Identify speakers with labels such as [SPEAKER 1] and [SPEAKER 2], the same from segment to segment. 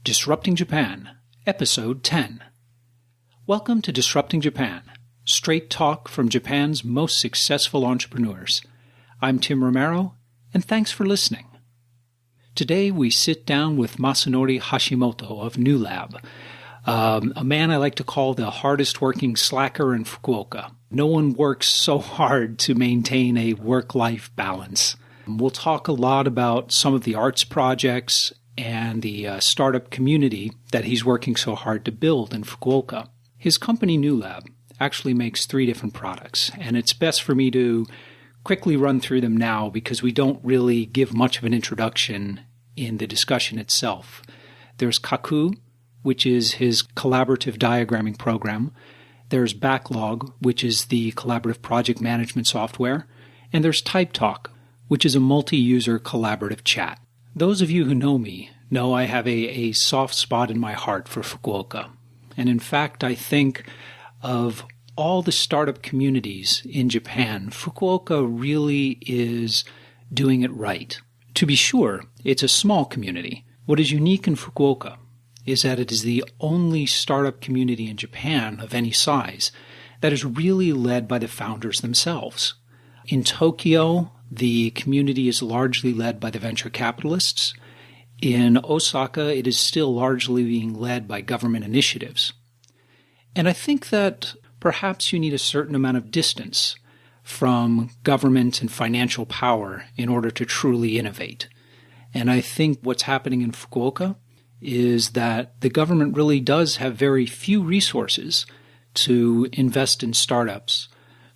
[SPEAKER 1] Disrupting Japan, Episode 10. Welcome to Disrupting Japan, straight talk from Japan's most successful entrepreneurs. I'm Tim Romero, and thanks for listening. Today we sit down with Masanori Hashimoto of New Lab, a man I like to call the hardest working slacker in Fukuoka. No one works so hard to maintain a work-life balance. We'll talk a lot about some of the arts projects and the startup community that he's working so hard to build in Fukuoka. His company, New Lab, actually makes 3 different products, and it's best for me to quickly run through them now because we don't really give much of an introduction in the discussion itself. There's Kaku, which is his collaborative diagramming program. There's Backlog, which is the collaborative project management software. And there's TypeTalk, which is a multi-user collaborative chat. Those of you who know me know I have a soft spot in my heart for Fukuoka. And in fact, I think of all the startup communities in Japan, Fukuoka really is doing it right. To be sure, it's a small community. What is unique in Fukuoka is that it is the only startup community in Japan of any size that is really led by the founders themselves. In Tokyo, the community is largely led by the venture capitalists. In Osaka, it is still largely being led by government initiatives. And I think that perhaps you need a certain amount of distance from government and financial power in order to truly innovate. And I think what's happening in Fukuoka is that the government really does have very few resources to invest in startups.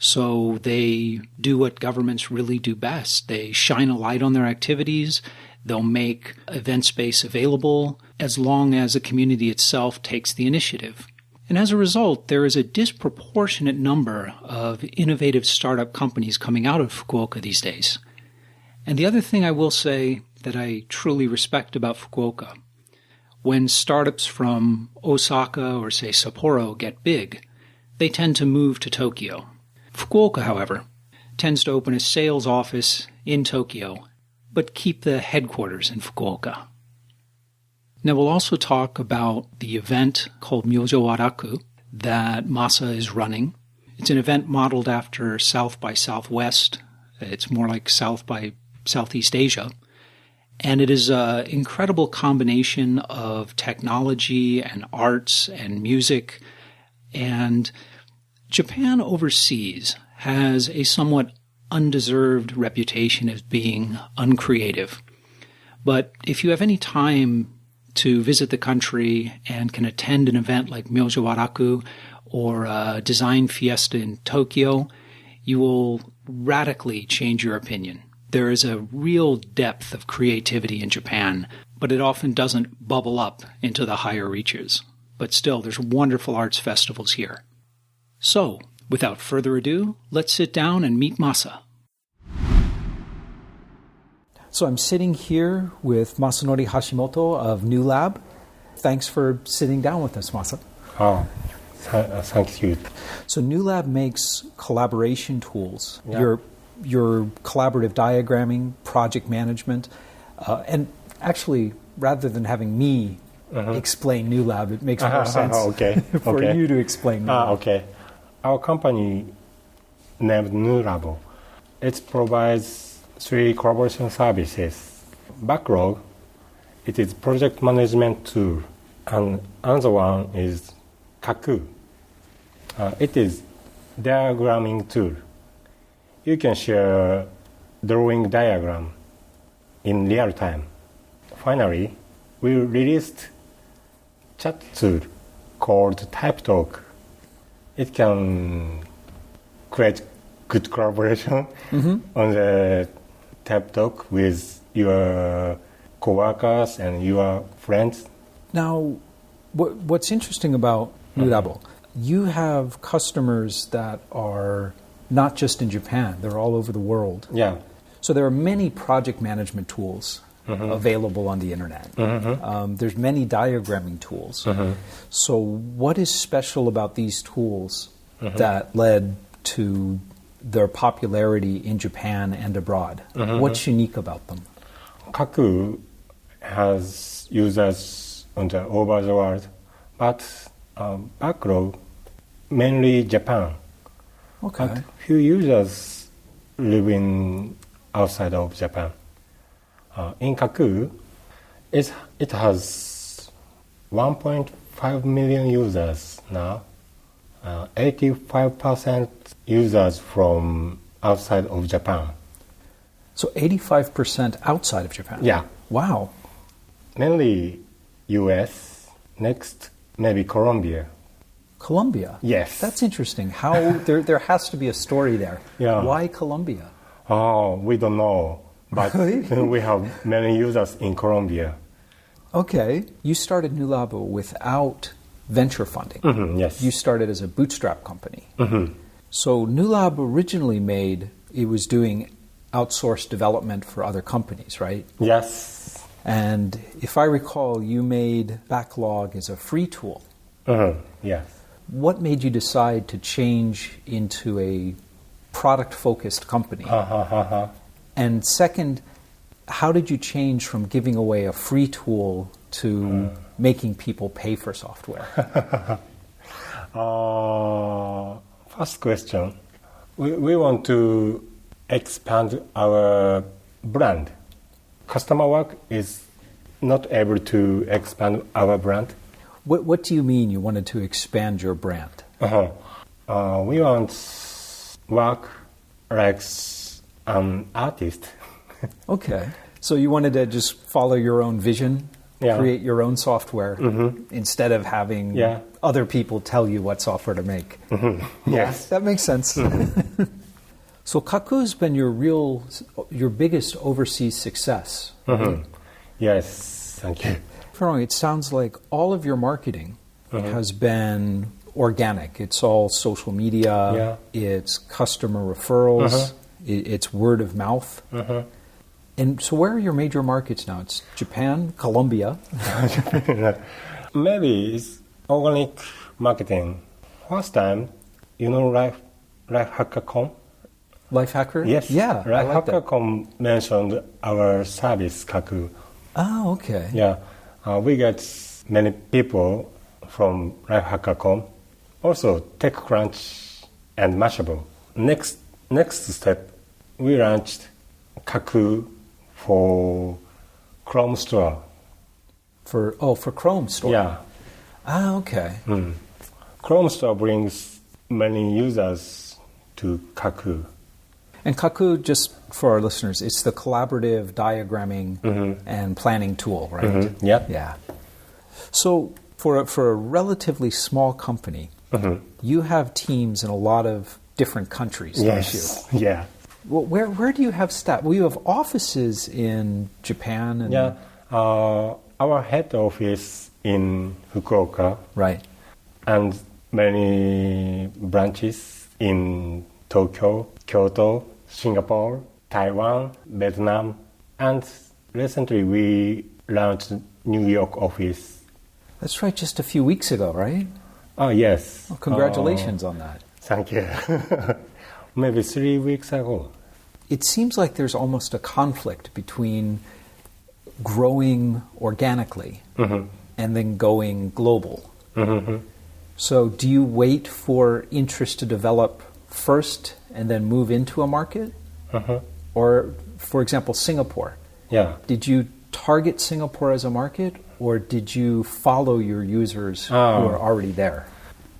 [SPEAKER 1] So they do what governments really do best. They shine a light on their activities. They'll make event space available as long as the community itself takes the initiative. And as a result, there is a disproportionate number of innovative startup companies coming out of Fukuoka these days. And the other thing I will say that I truly respect about Fukuoka, when startups from Osaka or, say, Sapporo get big, they tend to move to Tokyo. Fukuoka, however, tends to open a sales office in Tokyo, but keep the headquarters in Fukuoka. Now, we'll also talk about the event called Myojyowaraku that Masa is running. It's an event modeled after South by Southwest. It's more like South by Southeast Asia. And it is an incredible combination of technology and arts and music. And Japan overseas has a somewhat undeserved reputation as being uncreative. But if you have any time to visit the country and can attend an event like Myojyowaraku or a design fiesta in Tokyo, you will radically change your opinion. There is a real depth of creativity in Japan, but it often doesn't bubble up into the higher reaches. But still, there's wonderful arts festivals here. So, without further ado, let's sit down and meet Masa. So I'm sitting here with Masanori Hashimoto of New Lab. Thanks for sitting down with us, Masa.
[SPEAKER 2] Oh, thank you.
[SPEAKER 1] So New Lab makes collaboration tools. Yeah. Your collaborative diagramming, project management, and actually, rather than having me explain New Lab, it makes more sense for you to explain New Lab.
[SPEAKER 2] Okay. Our company named New Lab, it provides 3 collaboration services. Backlog, it is project management tool, and another one is Kaku. It is diagramming tool. You can share drawing diagram in real time. Finally, we released chat tool called TypeTalk. It can create good collaboration on the TypeTalk with your coworkers and your friends.
[SPEAKER 1] Now, what's interesting about New Lab, you have customers that are not just in Japan, they're all over the world.
[SPEAKER 2] Yeah.
[SPEAKER 1] So there are many project management tools available on the internet. There's many diagramming tools. So what is special about these tools that led to their popularity in Japan and abroad? What's unique about them?
[SPEAKER 2] Kaku has users over the world, but backlog mainly Japan.
[SPEAKER 1] Okay.
[SPEAKER 2] But few users living outside of Japan. In Kaku, it has 1.5 million users now. 85% users from outside of Japan.
[SPEAKER 1] So 85% outside of Japan?
[SPEAKER 2] Yeah.
[SPEAKER 1] Wow.
[SPEAKER 2] Mainly US, next maybe Colombia.
[SPEAKER 1] Colombia?
[SPEAKER 2] Yes.
[SPEAKER 1] That's interesting. How there has to be a story there.
[SPEAKER 2] Yeah.
[SPEAKER 1] Why Colombia?
[SPEAKER 2] Oh, we don't know, but we have many users in Colombia.
[SPEAKER 1] Okay. You started Nulabo without venture funding.
[SPEAKER 2] Mm-hmm, yes.
[SPEAKER 1] You started as a bootstrap company.
[SPEAKER 2] Mm-hmm.
[SPEAKER 1] So Nulab originally it was doing outsourced development for other companies, right?
[SPEAKER 2] Yes.
[SPEAKER 1] And if I recall, you made Backlog as a free tool.
[SPEAKER 2] Mm-hmm. Yes.
[SPEAKER 1] What made you decide to change into a product-focused company? And second, how did you change from giving away a free tool to making people pay for software?
[SPEAKER 2] First question. We want to expand our brand. Customer work is not able to expand our brand.
[SPEAKER 1] What do you mean you wanted to expand your brand?
[SPEAKER 2] We want work like an artist.
[SPEAKER 1] Okay. So you wanted to just follow your own vision,
[SPEAKER 2] Yeah.
[SPEAKER 1] create your own software, instead of having other people tell you what software to make.
[SPEAKER 2] Yes.
[SPEAKER 1] That makes sense. So Kaku's been your biggest overseas success.
[SPEAKER 2] Yes, thank you.
[SPEAKER 1] It sounds like all of your marketing has been organic. It's all social media, it's customer referrals, it's word of mouth. And so where are your major markets now? It's Japan, Colombia.
[SPEAKER 2] Maybe it's organic marketing. First time, Life Hacker.com?
[SPEAKER 1] Lifehacker?
[SPEAKER 2] Yes.
[SPEAKER 1] Yeah, I like that.
[SPEAKER 2] Hacker.com mentioned our service, Kaku.
[SPEAKER 1] Oh, okay.
[SPEAKER 2] Yeah. We get many people from Lifehacker.com. Also, TechCrunch and Mashable. Next step, we launched Kaku for Chrome Store.
[SPEAKER 1] For Chrome Store?
[SPEAKER 2] Yeah.
[SPEAKER 1] Ah, okay.
[SPEAKER 2] Chrome Store brings many users to Kaku.
[SPEAKER 1] And Kaku, just for our listeners, it's the collaborative diagramming and planning tool, right?
[SPEAKER 2] Yeah.
[SPEAKER 1] Yeah. So for a relatively small company, you have teams in a lot of different countries, don't you?
[SPEAKER 2] Yeah.
[SPEAKER 1] Well, where do you have staff? Well, you have offices in Japan and
[SPEAKER 2] our head office in Fukuoka.
[SPEAKER 1] Right.
[SPEAKER 2] And many branches in Tokyo, Kyoto, Singapore, Taiwan, Vietnam, and recently we launched New York office.
[SPEAKER 1] That's right, just a few weeks ago, right?
[SPEAKER 2] Oh, yes.
[SPEAKER 1] Well, congratulations on that.
[SPEAKER 2] Thank you. Maybe 3 weeks ago.
[SPEAKER 1] It seems like there's almost a conflict between growing organically and then going global. So do you wait for interest to develop first and then move into a market? Or, for example, Singapore.
[SPEAKER 2] Yeah.
[SPEAKER 1] Did you target Singapore as a market, or did you follow your users who are already there?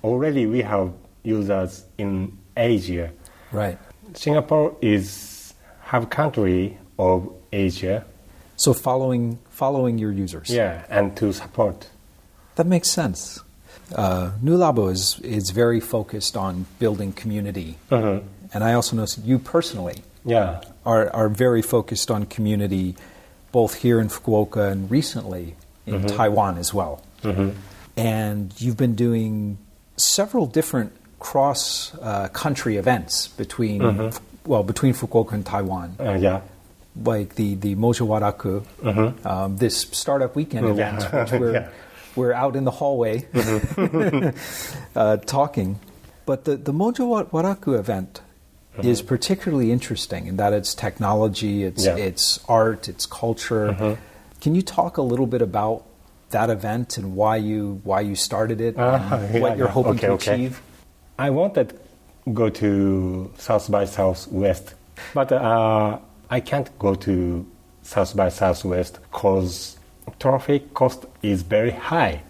[SPEAKER 2] Already we have users in Asia.
[SPEAKER 1] Right.
[SPEAKER 2] Singapore is half country of Asia.
[SPEAKER 1] So following your users.
[SPEAKER 2] Yeah, and to support.
[SPEAKER 1] That makes sense. Nulabo is very focused on building community. And I also know you personally are very focused on community, both here in Fukuoka and recently in Taiwan as well. And you've been doing several different cross-country events between Fukuoka and Taiwan. Like the Myojyowaraku, this startup weekend event, which we're out in the hallway talking. But the Myojyowaraku event is particularly interesting in that it's technology, it's art, it's culture. Can you talk a little bit about that event and why you started it and what you're hoping to achieve?
[SPEAKER 2] I wanted to go to South by Southwest, but I can't go to South by Southwest because traffic cost is very high.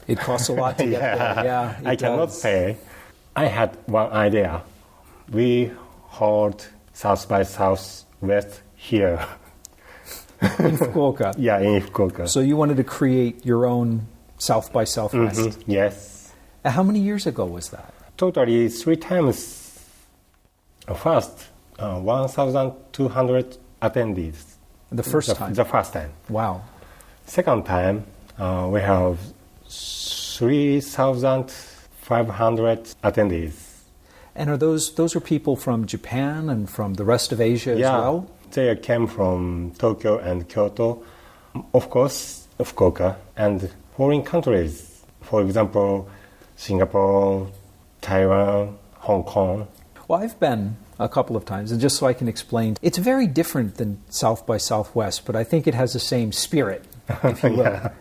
[SPEAKER 1] It costs a lot to get there. Yeah,
[SPEAKER 2] I cannot pay. I had one idea. We hold South by Southwest here.
[SPEAKER 1] In Fukuoka?
[SPEAKER 2] Yeah, in Fukuoka.
[SPEAKER 1] So you wanted to create your own South by Southwest?
[SPEAKER 2] Mm-hmm. Yes.
[SPEAKER 1] How many years ago was that?
[SPEAKER 2] Totally 3 times. First, 1,200 attendees.
[SPEAKER 1] The first time?
[SPEAKER 2] The first time.
[SPEAKER 1] Wow.
[SPEAKER 2] Second time, we have 3,500 attendees.
[SPEAKER 1] And are those are people from Japan and from the rest of Asia as well?
[SPEAKER 2] They came from Tokyo and Kyoto, of course, Fukuoka, and foreign countries. For example, Singapore, Taiwan, Hong Kong.
[SPEAKER 1] Well, I've been a couple of times, and just so I can explain, it's very different than South by Southwest, but I think it has the same spirit, if you will.
[SPEAKER 2] Yeah.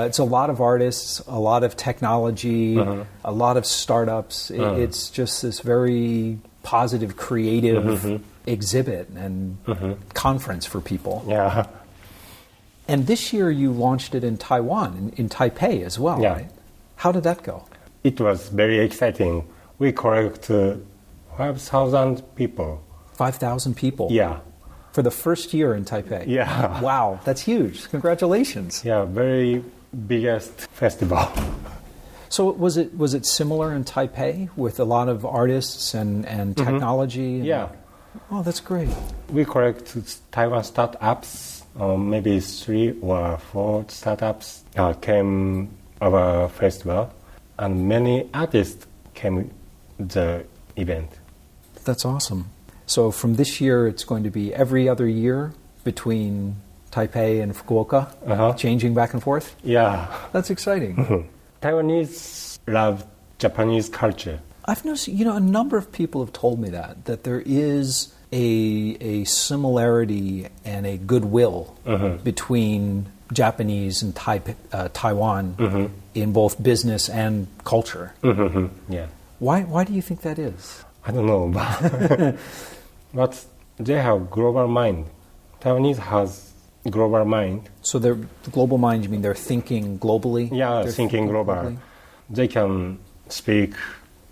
[SPEAKER 1] It's a lot of artists, a lot of technology, a lot of startups. It's just this very positive, creative exhibit and conference for people.
[SPEAKER 2] Yeah.
[SPEAKER 1] And this year you launched it in Taiwan, in Taipei as well, right? How did that go?
[SPEAKER 2] It was very exciting. We collect 5,000 people.
[SPEAKER 1] 5,000 people?
[SPEAKER 2] Yeah.
[SPEAKER 1] For the first year in Taipei?
[SPEAKER 2] Yeah.
[SPEAKER 1] Wow, that's huge. Congratulations.
[SPEAKER 2] Yeah, very biggest festival.
[SPEAKER 1] So was it similar in Taipei with a lot of artists and technology?
[SPEAKER 2] Yeah.
[SPEAKER 1] Oh, that's great.
[SPEAKER 2] We collect Taiwan startups. Maybe 3 or 4 startups came our festival, and many artists came the event.
[SPEAKER 1] That's awesome. So from this year, it's going to be every other year between Taipei and Fukuoka, changing back and forth?
[SPEAKER 2] Yeah.
[SPEAKER 1] That's exciting.
[SPEAKER 2] Taiwanese love Japanese culture.
[SPEAKER 1] I've noticed, a number of people have told me that there is a similarity and a goodwill between Japanese and Taiwan in both business and culture.
[SPEAKER 2] Yeah.
[SPEAKER 1] Why do you think that is?
[SPEAKER 2] I don't know, but they have global mind. Taiwanese has global mind.
[SPEAKER 1] So the global mind, you mean they're thinking globally?
[SPEAKER 2] Yeah,
[SPEAKER 1] they're
[SPEAKER 2] thinking global. They can speak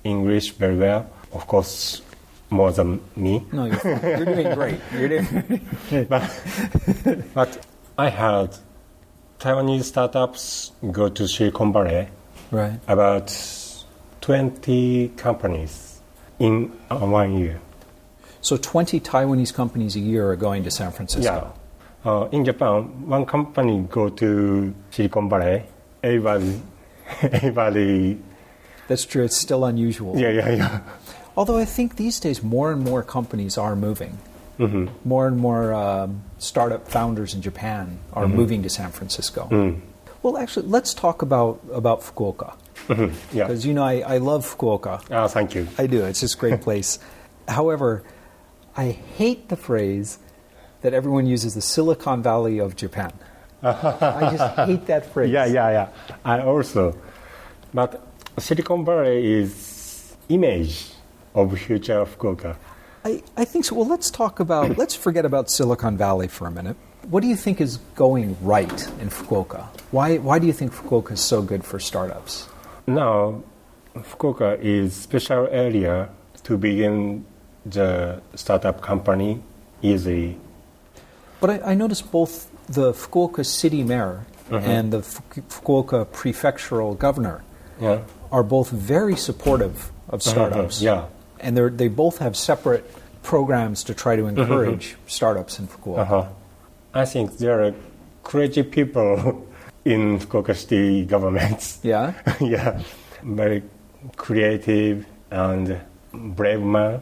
[SPEAKER 2] English very well, of course, more than me.
[SPEAKER 1] No, you're fine. You're doing great. You're doing
[SPEAKER 2] but I heard Taiwanese startups go to Silicon Valley.
[SPEAKER 1] Right.
[SPEAKER 2] About 20 companies in 1 year.
[SPEAKER 1] So 20 Taiwanese companies a year are going to San Francisco.
[SPEAKER 2] Yeah. In Japan, one company go to Silicon Valley. Everybody.
[SPEAKER 1] That's true. It's still unusual.
[SPEAKER 2] Yeah.
[SPEAKER 1] Although I think these days more and more companies are moving. More and more startup founders in Japan are moving to San Francisco. Well, actually, let's talk about Fukuoka.
[SPEAKER 2] Yeah.
[SPEAKER 1] Because, I love Fukuoka.
[SPEAKER 2] Thank you.
[SPEAKER 1] I do. It's just a great place. However, I hate the phrase that everyone uses, the Silicon Valley of Japan. I just hate that phrase.
[SPEAKER 2] Yeah. I also. But Silicon Valley is image of future of Fukuoka.
[SPEAKER 1] I think so. Well, let's forget about Silicon Valley for a minute. What do you think is going right in Fukuoka? Why do you think Fukuoka is so good for startups?
[SPEAKER 2] Now, Fukuoka is special area to begin the startup company easily.
[SPEAKER 1] But I noticed both the Fukuoka city mayor and the Fukuoka prefectural governor are both very supportive of startups.
[SPEAKER 2] Yeah.
[SPEAKER 1] And they both have separate programs to try to encourage startups in Fukuoka.
[SPEAKER 2] I think there are crazy people in Fukuoka city governments.
[SPEAKER 1] Yeah?
[SPEAKER 2] Yeah. Very creative and brave man.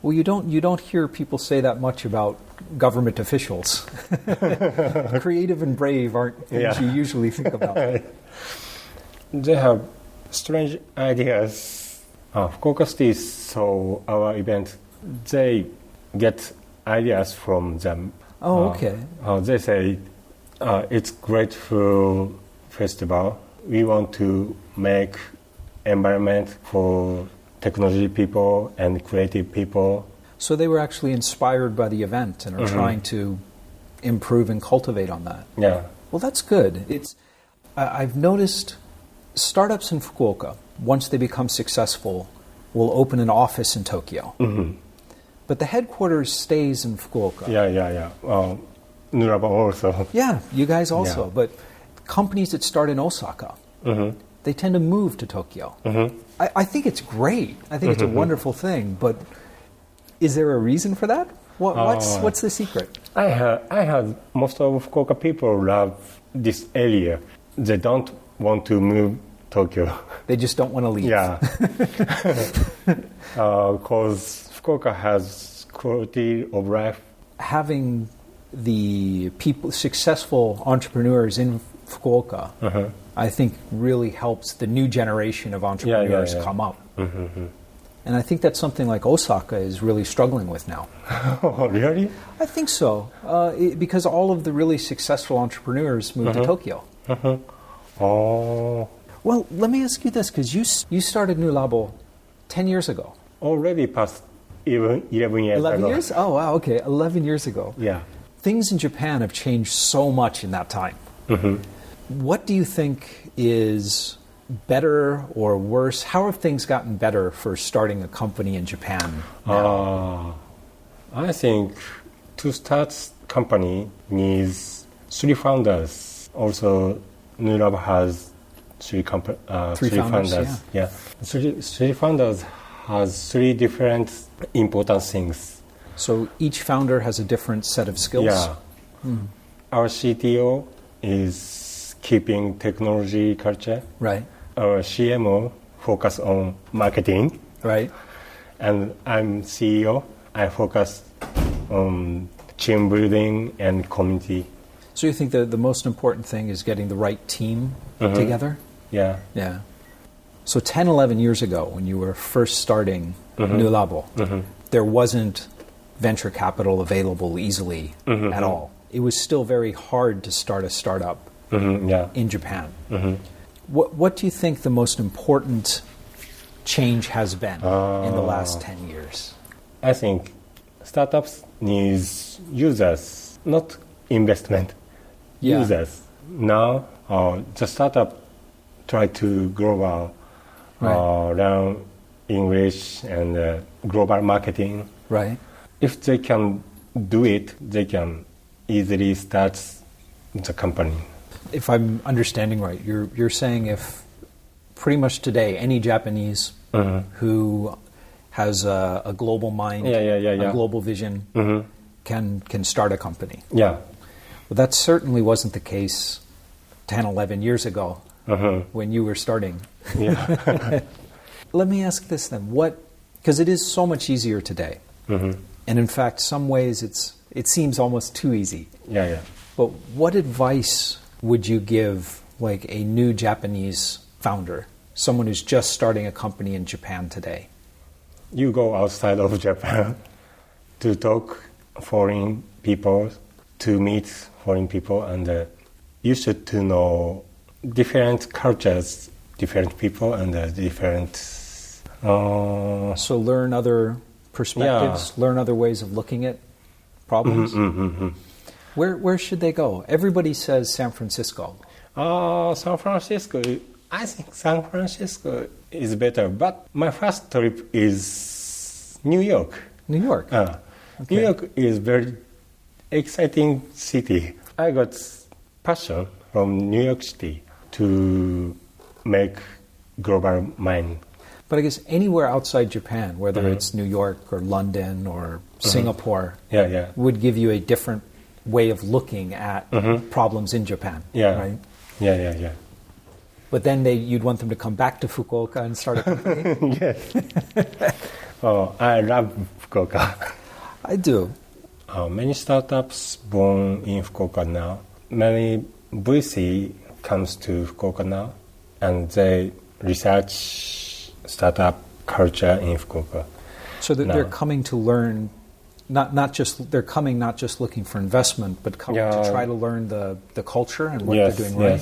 [SPEAKER 1] Well, you don't hear people say that much about government officials. Creative and brave aren't things you usually think about.
[SPEAKER 2] They have strange ideas. Fukuoka City saw our event. They get ideas from them.
[SPEAKER 1] Oh, okay.
[SPEAKER 2] They say it's great for festival. We want to make environment for technology people and creative people.
[SPEAKER 1] So they were actually inspired by the event and are trying to improve and cultivate on that.
[SPEAKER 2] Yeah.
[SPEAKER 1] Well, that's good. I've noticed startups in Fukuoka, once they become successful, will open an office in Tokyo. But the headquarters stays in Fukuoka.
[SPEAKER 2] Yeah. Nuraba also.
[SPEAKER 1] Yeah, you guys also.
[SPEAKER 2] Yeah.
[SPEAKER 1] But companies that start in Osaka, they tend to move to Tokyo. I think it's great. I think it's a wonderful thing. But is there a reason for that? What's the secret?
[SPEAKER 2] I heard most of Fukuoka people love this area. They don't want to move Tokyo.
[SPEAKER 1] They just don't want to leave.
[SPEAKER 2] Yeah. Because Fukuoka has quality of life.
[SPEAKER 1] Having the successful entrepreneurs in Fukuoka, I think really helps the new generation of entrepreneurs come up. And I think that's something like Osaka is really struggling with now.
[SPEAKER 2] Oh, really?
[SPEAKER 1] I think so, because all of the really successful entrepreneurs moved to Tokyo.
[SPEAKER 2] Oh.
[SPEAKER 1] Well, let me ask you this, because you started New Labo 10 years ago.
[SPEAKER 2] Already past 11 years
[SPEAKER 1] 11
[SPEAKER 2] ago.
[SPEAKER 1] years? Oh, wow, okay, 11 years ago.
[SPEAKER 2] Yeah.
[SPEAKER 1] Things in Japan have changed so much in that time. What do you think is better or worse? How have things gotten better for starting a company in Japan now?
[SPEAKER 2] I think to start company needs 3 founders. Also, New Lab has 3 founders. Yeah. 3 founders has 3 different important things.
[SPEAKER 1] So each founder has a different set of skills?
[SPEAKER 2] Yeah. Our CTO is keeping technology culture.
[SPEAKER 1] Right.
[SPEAKER 2] Our CMO focus on marketing.
[SPEAKER 1] Right.
[SPEAKER 2] And I'm CEO. I focus on team building and community.
[SPEAKER 1] So you think that the most important thing is getting the right team together?
[SPEAKER 2] Yeah.
[SPEAKER 1] Yeah. So 10, 11 years ago, when you were first starting New Labo, there wasn't venture capital available easily at all. It was still very hard to start a startup in Japan. What do you think the most important change has been in the last 10 years?
[SPEAKER 2] I think startups needs users, not investment.
[SPEAKER 1] Yeah.
[SPEAKER 2] Users. Now, the startup try to grow learn English and global marketing.
[SPEAKER 1] Right.
[SPEAKER 2] If they can do it, they can easily start the company.
[SPEAKER 1] If I'm understanding right, you're saying if pretty much today any Japanese who has a global mind, a global vision, can start a company.
[SPEAKER 2] Yeah.
[SPEAKER 1] Well, that certainly wasn't the case 10, 11 years ago when you were starting.
[SPEAKER 2] Yeah.
[SPEAKER 1] Let me ask this then. Because it is so much easier today. And in fact, some ways it seems almost too easy.
[SPEAKER 2] Yeah.
[SPEAKER 1] But what advice would you give like a new Japanese founder, someone who's just starting a company in Japan today?
[SPEAKER 2] You go outside of Japan to talk foreign people, to meet foreign people, and you should to know different cultures, different people, and different.
[SPEAKER 1] So learn other perspectives, learn other ways of looking at problems. Where should they go? Everybody says San Francisco.
[SPEAKER 2] San Francisco. I think San Francisco is better, but my first trip is New York.
[SPEAKER 1] New York.
[SPEAKER 2] Okay. New York is very exciting city. I got passion from New York City to make global mind.
[SPEAKER 1] But I guess anywhere outside Japan, whether it's New York or London or Singapore, would give you a different way of looking at problems in Japan.
[SPEAKER 2] Yeah.
[SPEAKER 1] Right?
[SPEAKER 2] Yeah.
[SPEAKER 1] But then you'd want them to come back to Fukuoka and start a company?
[SPEAKER 2] Yes. I love Fukuoka.
[SPEAKER 1] I do.
[SPEAKER 2] Many startups born in Fukuoka now. Many VC comes to Fukuoka now, and they research startup culture in Fukuoka.
[SPEAKER 1] So that they're coming to learn, not just looking for investment, but coming to try to learn the culture and what they're doing right.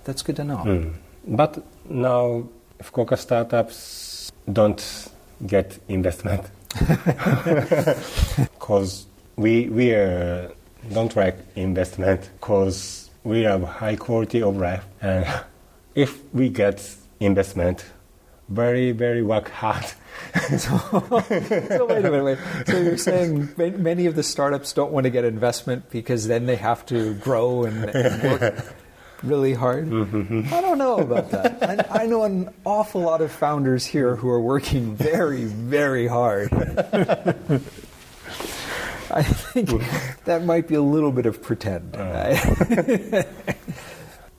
[SPEAKER 1] That's good to know.
[SPEAKER 2] But now Fukuoka startups don't get investment because we don't like investment because we have high quality of life, and if we get investment, very, very work hard.
[SPEAKER 1] So wait a minute. So you're saying many of the startups don't want to get investment because then they have to grow and work really hard? I don't know about that. I know an awful lot of founders here who are working very, very hard. I think that might be a little bit of pretend.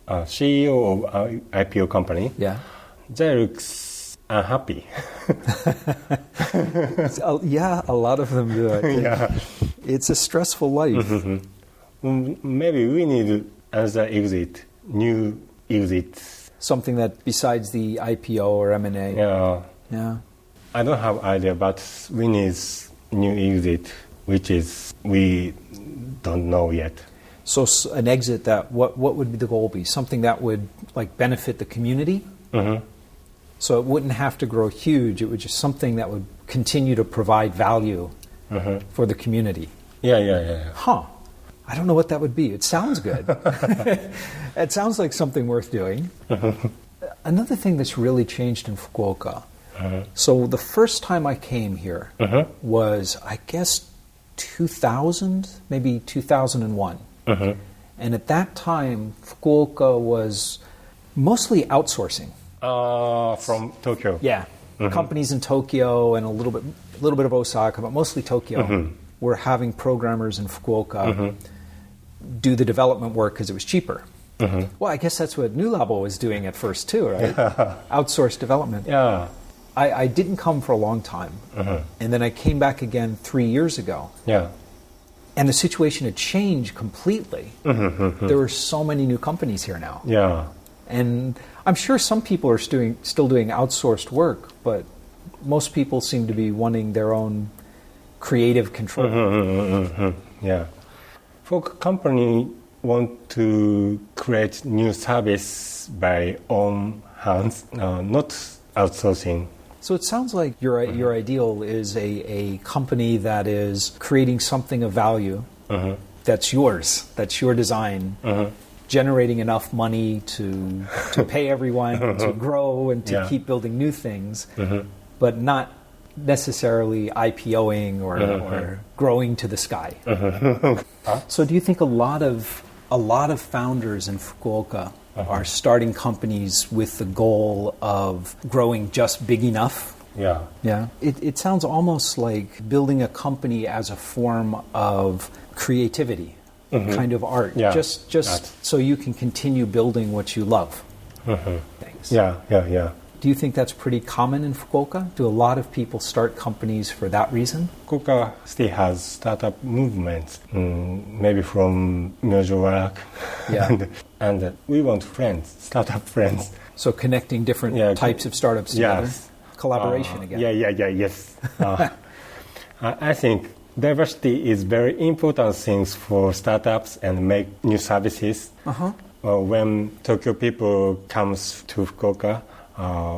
[SPEAKER 2] CEO of IPO company, they look unhappy.
[SPEAKER 1] Yeah, a lot of them do. I think. It's a stressful life.
[SPEAKER 2] Maybe we need another new exit.
[SPEAKER 1] Something that besides the IPO or M&A.
[SPEAKER 2] Yeah. I don't have idea, but we need new exit, which is we don't know yet.
[SPEAKER 1] So an exit that what would the goal be? Something that would like benefit the community. So it wouldn't have to grow huge. It would just something that would continue to provide value for the community.
[SPEAKER 2] Yeah.
[SPEAKER 1] Huh. I don't know what that would be. It sounds good. It sounds like something worth doing. Another thing that's really changed in Fukuoka. So the first time I came here was, I guess, 2000, maybe 2001. And at that time, Fukuoka was mostly outsourcing.
[SPEAKER 2] From Tokyo.
[SPEAKER 1] Yeah. Companies in Tokyo and a little bit of Osaka, but mostly Tokyo, were having programmers in Fukuoka do the development work because it was cheaper. Well, I guess that's what New Labo was doing at first too, right? Outsourced development.
[SPEAKER 2] Yeah.
[SPEAKER 1] I didn't come for a long time, and then I came back again 3 years ago.
[SPEAKER 2] Yeah.
[SPEAKER 1] And the situation had changed completely. There were so many new companies here now.
[SPEAKER 2] Yeah.
[SPEAKER 1] And I'm sure some people are still doing outsourced work, but most people seem to be wanting their own creative control.
[SPEAKER 2] Yeah. For company want to create new service by own hands, not outsourcing.
[SPEAKER 1] So it sounds like your ideal is a company that is creating something of value that's yours, that's your design, generating enough money to pay everyone, to grow and to keep building new things, but not necessarily IPOing or growing to the sky. So do you think a lot of founders in Fukuoka are starting companies with the goal of growing just big enough? Yeah. It sounds almost like building a company as a form of creativity, kind of art, just so you can continue building what you love. Things.
[SPEAKER 2] Yeah.
[SPEAKER 1] Do you think that's pretty common in Fukuoka? Do a lot of people start companies for that reason?
[SPEAKER 2] Fukuoka still has startup movements, maybe from Myojyowaraku.
[SPEAKER 1] Yeah.
[SPEAKER 2] and we want friends, startup friends.
[SPEAKER 1] So connecting different types of startups together?
[SPEAKER 2] Yes.
[SPEAKER 1] Collaboration again.
[SPEAKER 2] Yes. I think diversity is very important thing for startups and make new services. When Tokyo people comes to Fukuoka,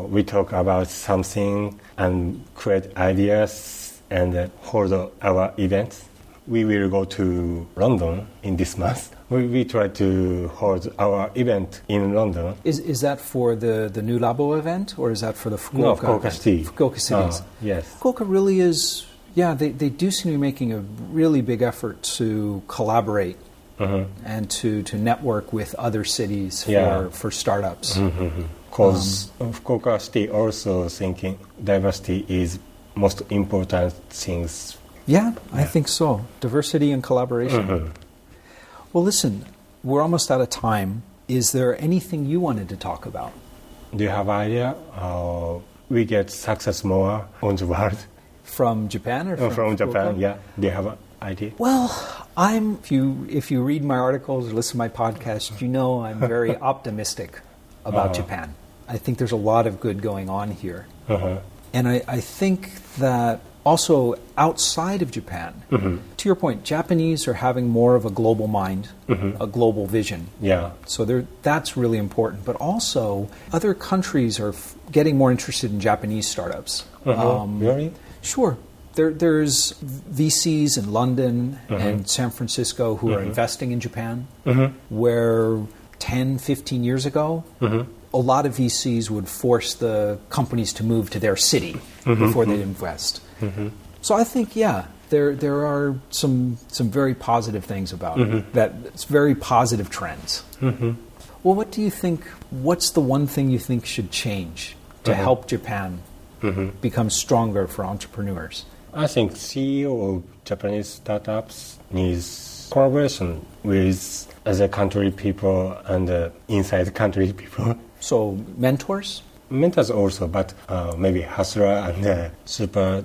[SPEAKER 2] we talk about something and create ideas and hold our events. We will go to London in this month. We try to hold our event in London.
[SPEAKER 1] Is that for the New Labo event, or is that for the Fukuoka?
[SPEAKER 2] No, Fukuoka City.
[SPEAKER 1] Fukuoka cities.
[SPEAKER 2] Yes.
[SPEAKER 1] Fukuoka really is, they do seem to be making a really big effort to collaborate and to network with other cities for startups.
[SPEAKER 2] Because Fukuoka City also thinking diversity is most important things.
[SPEAKER 1] Yeah, I think so. Diversity and collaboration. Well, listen, we're almost out of time. Is there anything you wanted to talk about?
[SPEAKER 2] Do you have idea? We get success more on the world.
[SPEAKER 1] From Japan or
[SPEAKER 2] from Japan? Yeah. Do you have an idea?
[SPEAKER 1] Well, if you read my articles or listen to my podcast, you know I'm very optimistic about Japan. I think there's a lot of good going on here. And I think that also outside of Japan. To your point, Japanese are having more of a global mind, a global vision.
[SPEAKER 2] Yeah.
[SPEAKER 1] So that's really important. But also, other countries are getting more interested in Japanese startups.
[SPEAKER 2] Really?
[SPEAKER 1] Sure. There's VCs in London and San Francisco who are investing in Japan, where 10, 15 years ago, a lot of VCs would force the companies to move to their city before they'd invest. So I think, there are some very positive things about it. That it's very positive trends. Well, what do you think? What's the one thing you think should change to help Japan become stronger for entrepreneurs?
[SPEAKER 2] I think CEO of Japanese startups needs collaboration with other country people and inside country people.
[SPEAKER 1] So mentors?
[SPEAKER 2] Mentors also, but maybe hustler and super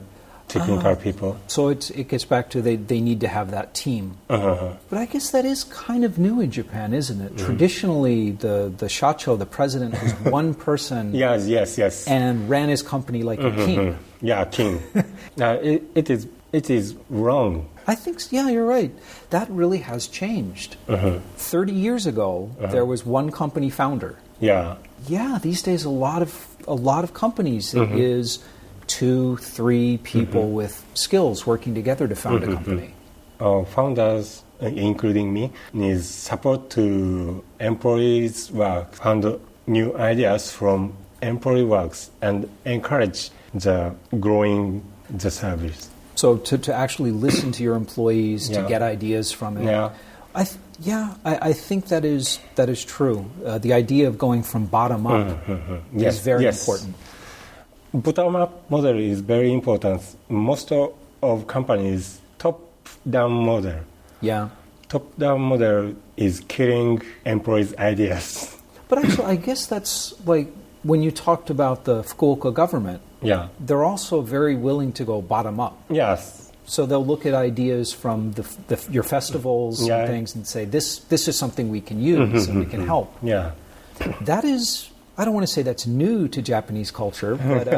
[SPEAKER 2] technical people.
[SPEAKER 1] So it gets back to they need to have that team. But I guess that is kind of new in Japan, isn't it? Traditionally, the shacho, the president, was one person.
[SPEAKER 2] Yes.
[SPEAKER 1] And ran his company like a king.
[SPEAKER 2] Yeah, king. It is wrong.
[SPEAKER 1] I think, you're right. That really has changed. 30 years ago, there was one company founder.
[SPEAKER 2] Yeah.
[SPEAKER 1] Yeah, these days a lot of companies it is 2, 3 people with skills working together to found a company.
[SPEAKER 2] Founders, including me, need support to employees' work, find new ideas from employee works, and encourage the growing the service.
[SPEAKER 1] So to actually listen to your employees, to get ideas from it.
[SPEAKER 2] Yeah.
[SPEAKER 1] I think that is true. The idea of going from bottom up is very important.
[SPEAKER 2] Bottom-up model is very important. Most of companies top-down model.
[SPEAKER 1] Yeah.
[SPEAKER 2] Top-down model is killing employees' ideas.
[SPEAKER 1] But actually, I guess that's like when you talked about the Fukuoka government.
[SPEAKER 2] Yeah.
[SPEAKER 1] They're also very willing to go bottom up.
[SPEAKER 2] Yes.
[SPEAKER 1] So they'll look at ideas from your festivals and things and say, this is something we can use and we can help.
[SPEAKER 2] Yeah.
[SPEAKER 1] That is, I don't want to say that's new to Japanese culture, but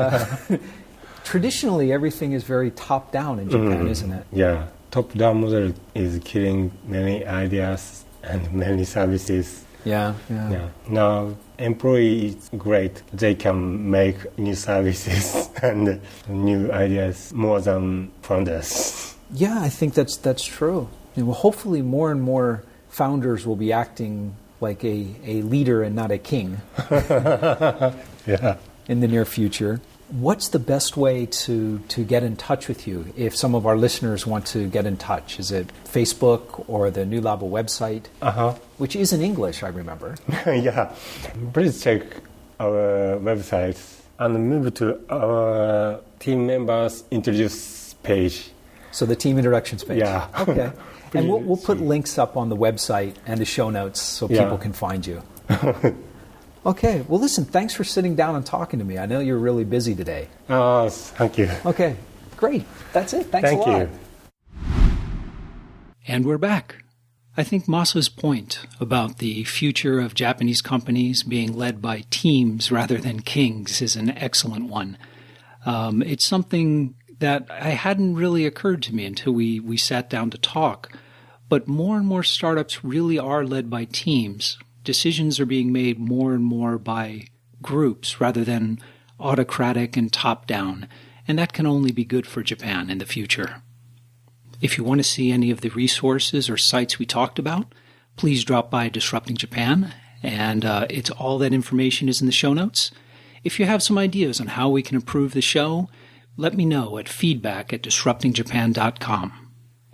[SPEAKER 1] traditionally everything is very top-down in Japan, isn't it?
[SPEAKER 2] Yeah. Top-down model is killing many ideas and many services.
[SPEAKER 1] Yeah.
[SPEAKER 2] Now, employees, great. They can make new services and new ideas more than founders.
[SPEAKER 1] Yeah, I think that's true. Well, hopefully more and more founders will be acting like a leader and not a king in the near future. What's the best way to get in touch with you if some of our listeners want to get in touch? Is it Facebook or the New Labo website, which is in English, I remember?
[SPEAKER 2] Yeah. Please check our website and move to our team members introduce page.
[SPEAKER 1] So the team introductions page.
[SPEAKER 2] Yeah.
[SPEAKER 1] Okay. And we'll put links up on the website and the show notes so people can find you. Okay. Well, listen, thanks for sitting down and talking to me. I know you're really busy today.
[SPEAKER 2] Thank you.
[SPEAKER 1] Okay. Great. That's it. Thanks a lot.
[SPEAKER 2] Thank you.
[SPEAKER 1] And we're back. I think Masa's point about the future of Japanese companies being led by teams rather than kings is an excellent one. It's something that hadn't really occurred to me until we sat down to talk. But more and more startups really are led by teams. Decisions are being made more and more by groups rather than autocratic and top-down, and that can only be good for Japan in the future. If you want to see any of the resources or sites we talked about, please drop by Disrupting Japan, and it's all that information is in the show notes. If you have some ideas on how we can improve the show, let me know at feedback@disruptingjapan.com.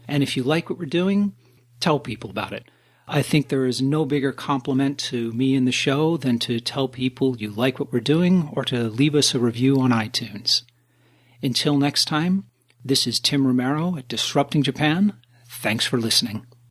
[SPEAKER 1] And if you like what we're doing, tell people about it. I think there is no bigger compliment to me in the show than to tell people you like what we're doing or to leave us a review on iTunes. Until next time, this is Tim Romero at Disrupting Japan. Thanks for listening.